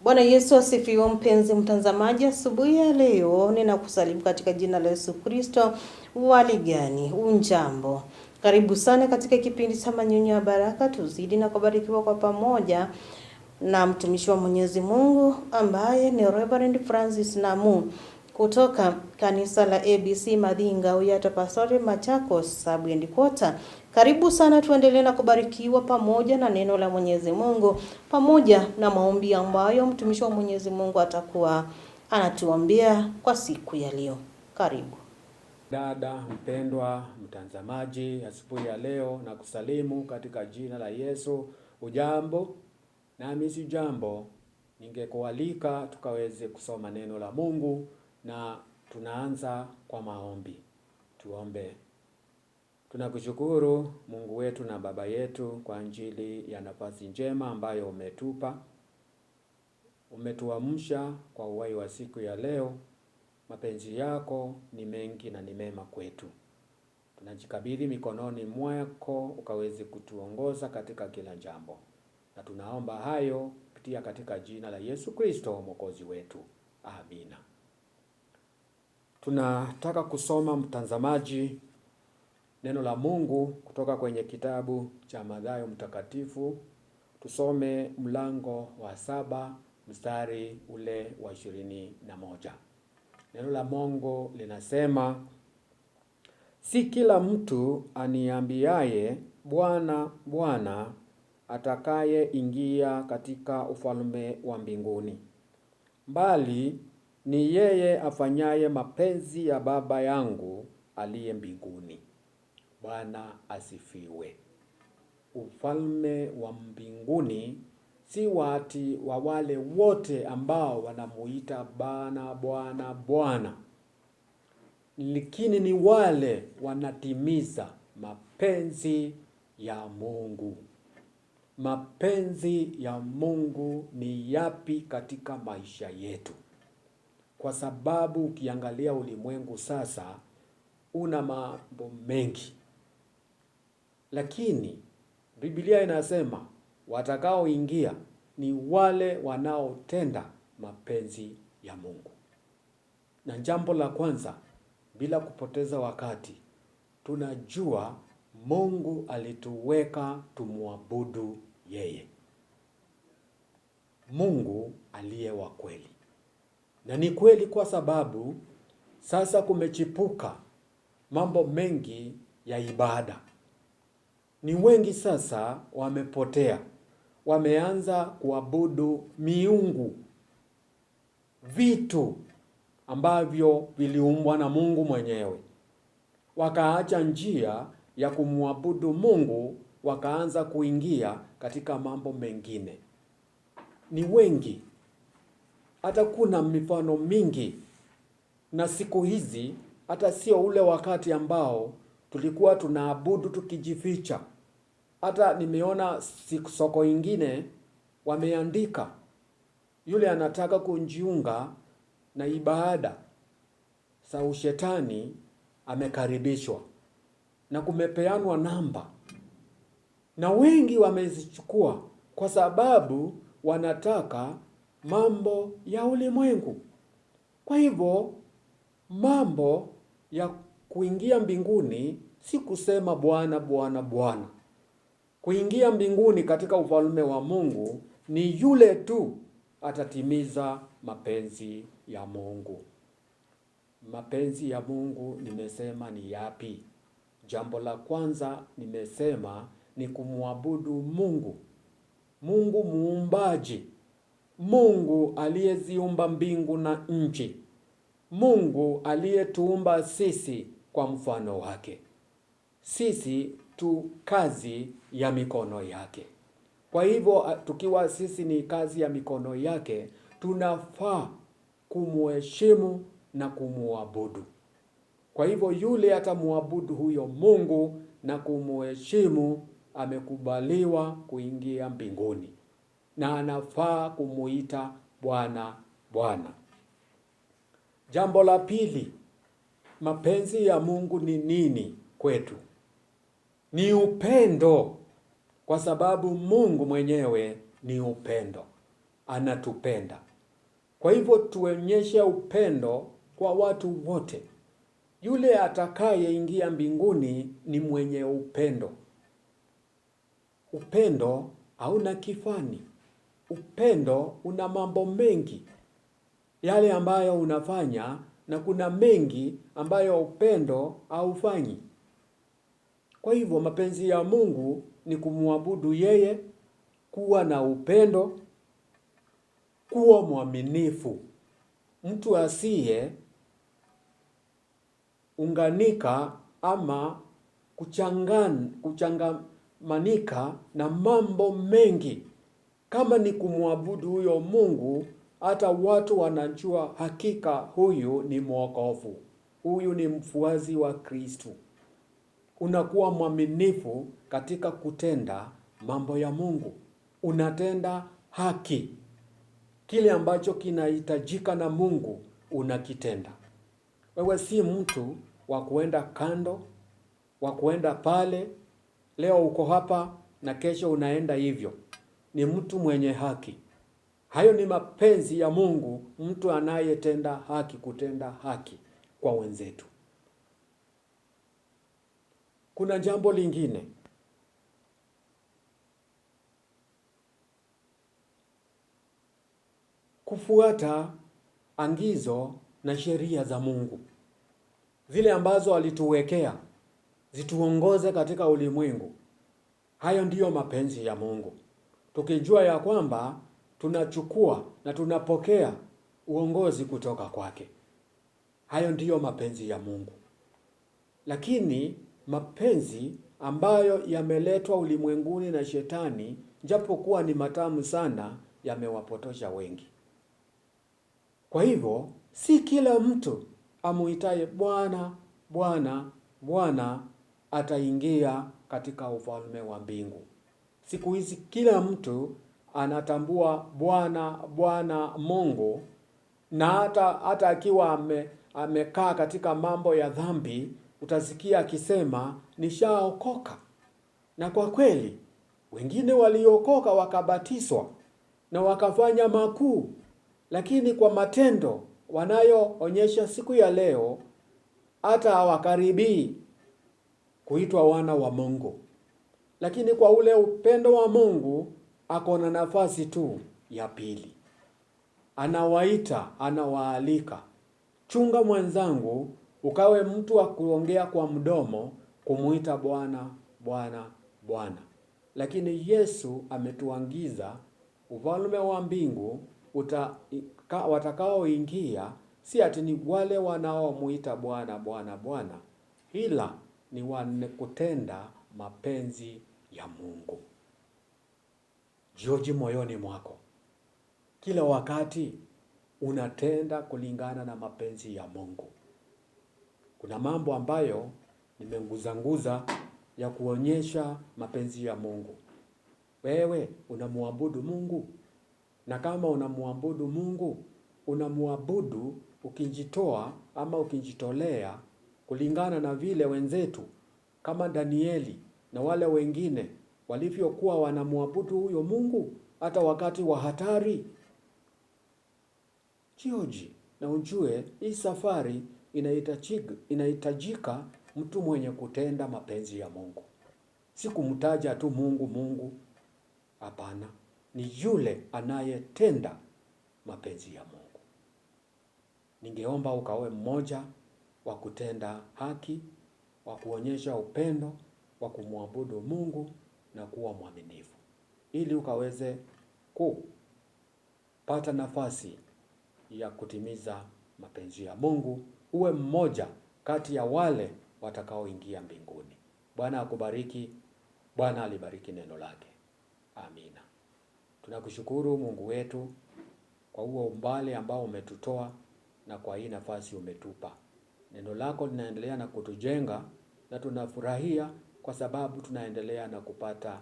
Bwana Yesu asifiwe. Mpenzi mtazamaji, asubuhi ya leo ninakusalimu katika jina la Yesu Kristo. Wali gani? Unjambo. Karibu sana katika kipindi cha Manyunyu ya Baraka, tuzidi na kubarikiwa kwa pamoja na mtumishi wa Mwenyezi Mungu ambaye ni Reverend Francis Namu kutoka kanisa la ABC Madinga Uyata Pastori Machakos Sub-Headquarters. Karibu sana, tuendelee na kubarikiwa pamoja na neno la Mwenyezi Mungu pamoja na maombi ambayo mtumishi wa Mwenyezi Mungu atakuwa anatuombea kwa siku ya leo. Karibu. Dada mpendwa mtazamaji, asubuhi ya leo na kusalimu katika jina la Yesu. Ujambo? Nami si jambo. Ningekualika tukaweze kusoma neno la Mungu, na tunaanza kwa maombi. Tuombe. Tunakushukuru Mungu wetu na Baba yetu kwa ajili ya nafasi njema ambayo umetupa. Umetuamsha kwa uhai wa siku ya leo. Mapenzi yako ni mengi na ni mema kwetu. Tunajikabidhi mikononi mwako ukaweze kutuongoza katika kila jambo. Na tunaomba hayo kupitia katika jina la Yesu Kristo Mwokozi wetu. Amina. Tunataka kusoma mtazamaji neno la Mungu kutoka kwenye kitabu cha Mathayo mtakatifu. Tusome mlango wa 7 mstari ule wa 21. Neno la Mungu linasema, si kila mtu aniambiaye Bwana, Bwana atakaye ingia katika ufalme wa mbinguni, bali ni yeye afanyaye mapenzi ya Baba yangu aliye mbinguni. Bwana asifiwe. Ufalme wa mbinguni si wati wa wale wote ambao wanamuita Bwana, Bwana, Bwana, lakini ni wale wanatimiza mapenzi ya Mungu. Mapenzi ya Mungu ni yapi katika maisha yetu? Kwa sababu ukiangalia ulimwengu sasa una mambo mengi, lakini Biblia inasema watakaoingia ni wale wanaotenda mapenzi ya Mungu. Na jambo la kwanza, bila kupoteza wakati, tunajua Mungu alituweka tumuabudu yeye, Mungu aliye wa kweli. Na ni kweli kwa sababu sasa kumechipuka mambo mengi ya ibada. Ni wengi sasa wamepotea, wameanza kuabudu miungu, vitu ambavyo viliumbwa na Mungu mwenyewe. Wakaacha njia ya kumwabudu Mungu, wakaanza kuingia katika mambo mengine. Ni wengi, hata kuna mifano mingi. Na siku hizi hata sio ule wakati ambao tulikuwa tunaabudu tukijificha. Hata nimeona soko ingine wameandika, yule anataka kujiunga na ibada za ushetani amekaribishwa, na kumepeanwa namba, na wengi wamezichukua kwa sababu wanataka mambo ya ulimwengu. Kwa hivyo mambo ya kuingia mbinguni si kusema Bwana, Bwana, Bwana. Kuingia mbinguni katika ufalme wa Mungu ni yule tu atatimiza mapenzi ya Mungu. Mapenzi ya Mungu nimesema ni yapi? Jambo la kwanza nimesema ni kumwabudu Mungu. Mungu muumbaji, Mungu aliyeziumba mbingu na nchi, Mungu aliyetuumba sisi kwa mfano wake. Sisi tu kazi ya mikono yake. Kwa hivyo tukiwa sisi ni kazi ya mikono yake, tunafaa kumuheshimu na kumuabudu. Kwa hivyo yule atamuabudu huyo Mungu na kumuheshimu, amekubaliwa kuingia mbinguni, na anafaa kumuita Bwana, Bwana. Jambo la pili, mapenzi ya Mungu ni nini kwetu? Ni upendo, kwa sababu Mungu mwenyewe ni upendo. anatupenda. Kwa hivyo tuonyeshe upendo kwa watu wote. Yule atakayeingia mbinguni ni mwenye upendo. Upendo hauna kifani. Upendo una mambo mengi yale ambayo unafanya, na kuna mengi ambayo upendo haufanyi. Kwa hivyo mapenzi ya Mungu ni kumwabudu yeye, kuwa na upendo, kuwa mwaminifu. Mtu asiye unganika ama kuchangamanika na mambo mengi. Kama ni kumwabudu huyo Mungu, hata watu wanajua hakika huyu ni mwokovu, huyu ni mfuasi wa Kristo. Unakuwa mwaminifu katika kutenda mambo ya Mungu. Unatenda haki. Kile ambacho kinahitajika na Mungu unakitenda. Wewe si mtu wa kuenda kando, wa kuenda pale, leo uko hapa na kesho unaenda hivyo. Ni mtu mwenye haki. Hayo ni mapenzi ya Mungu, mtu anayetenda haki, kutenda haki kwa wenzetu. Kuna jambo lingine. Kufuata angizo na sheria za Mungu. Zile ambazo alituwekea zituongoze katika ulimwengu. Hayo ndiyo mapenzi ya Mungu. Tukijua ya kwamba tunachukua na tunapokea uongozi kutoka kwake. Hayo ndiyo mapenzi ya Mungu. Lakini mapenzi ambayo yameletwa ulimwenguni na shetani, japokuwa ni matamu sana, yamewapotosha wengi. Kwa hivyo, si kila mtu amuitaye Bwana, Bwana, Bwana ataingia katika ufalme wa mbingu. Siku hizi kila mtu anatambua Bwana, Bwana Mungu, na hata akiwa amekaa katika mambo ya dhambi, utasikia akisema nishaokoka. Na kwa kweli, wengine waliokoka wakabatizwa na wakafanya makuu, lakini kwa matendo wanayoonyesha siku ya leo, hata hawakaribii kuitwa wana wa Mungu. Lakini kwa ule upendo wa Mungu, ako na nafasi tu ya pili. Anawaita, anawaalika. Chunga mwenzangu, ukawe mtu wa kuongea kwa mdomo, kumuita Bwana, Bwana, Bwana. Lakini Yesu ametuangiza ufalme wa mbingu watakaoingia si ati ni wale wanaomuita Bwana, Bwana, Bwana, ila ni kutenda mapenzi ya Mungu. Jioji moyoni mwako, kila wakati unatenda kulingana na mapenzi ya Mungu. Kuna mambo ambayo nimenguzanguza ya kuonyesha mapenzi ya Mungu. Wewe unamwabudu Mungu, na kama unamwabudu Mungu, unamwabudu ukijitoa ama ukijitolea kulingana na vile wenzetu kama Danieli na wale wengine walivyokuwa wanamwabudu huyo Mungu hata wakati wa hatari. Jioji na ujue hii safari inahitajika mtu mwenye kutenda mapenzi ya Mungu. Si kumtaja tu Mungu Mungu. Hapana, ni yule anayetenda mapenzi ya Mungu. Ningeomba ukawe mmoja wa kutenda haki, wa kuonyesha upendo, wa kumwabudu Mungu na kuwa mwaminifu, ili ukaweze kupata nafasi ya kutimiza mapenzi ya Mungu, uwe mmoja kati ya wale watakaoingia mbinguni. Bwana akubariki. Bwana alibariki neno lake. Amina. Tunakushukuru Mungu wetu kwa huo umbali ambao umetutoa na kwa hii nafasi umetupa. Neno lako linaendelea na kutujenga na tunafurahia kwa sababu tunaendelea na kupata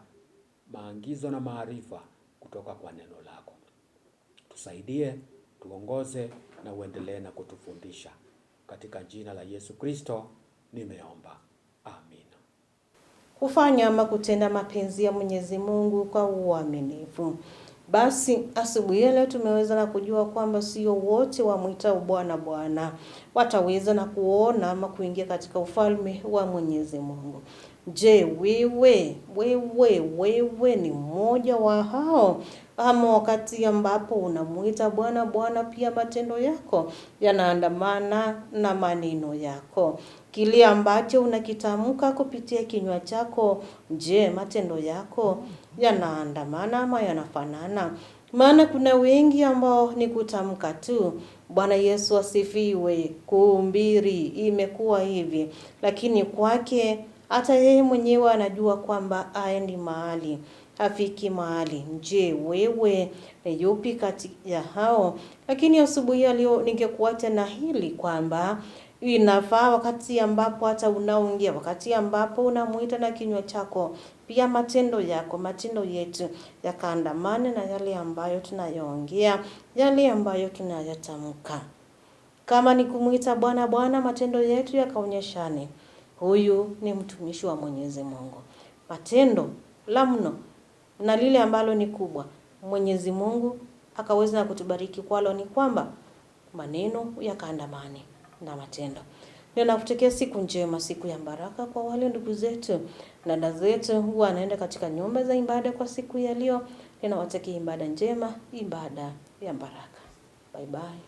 maagizo na maarifa kutoka kwa neno lako. Tusaidie, tuongoze na uendelee na kutufundisha. Katika jina la Yesu Kristo nimeomba. Amina. Kufanya ama kutenda mapenzi ya Mwenyezi Mungu kwa uaminifu. Basi asubuhi ya leo tumeweza na kujua kwamba sio wote wamwitao Bwana Bwana wataweza na kuona ama kuingia katika ufalme wa Mwenyezi Mungu. Je, wewe ni mmoja wa hao? Ama wakati ambapo unamuita Bwana Bwana, pia matendo yako yanaandamana na maneno yako? Kile ambacho unakitamka kupitia kinywa chako, je, matendo yako yanaandamana ama yanafanana? Maana kuna wengi ambao ni kutamka tu. Bwana Yesu asifiwe, kuhubiri imekuwa hivi, lakini kwake hata yeye mwenyewe anajua kwamba haendi mahali, hafiki mahali. Je, wewe ni yupi kati ya hao? Lakini asubuhi ya leo ningekuacha na hili kwamba inafaa wakati ambapo hata unaongea, wakati ambapo unamuita na kinywa chako, pia matendo yako, matendo yetu yakaandamane na yale ambayo tunayoongea, yale ambayo tunayatamka. Kama ni kumuita Bwana Bwana, matendo yetu yakaonyeshane huyu ni mtumishi wa Mwenyezi Mungu. Matendo la mno na lile ambalo ni kubwa, Mwenyezi Mungu akaweza na kutubariki kwalo ni kwamba maneno yakaandamane na matendo. Ninakutakia siku njema, siku ya baraka kwa wale ndugu zetu na dada zetu huwa anaenda katika nyumba za ibada kwa siku ya leo. Ninawatakia ibada njema, ibada ya baraka. Bye bye.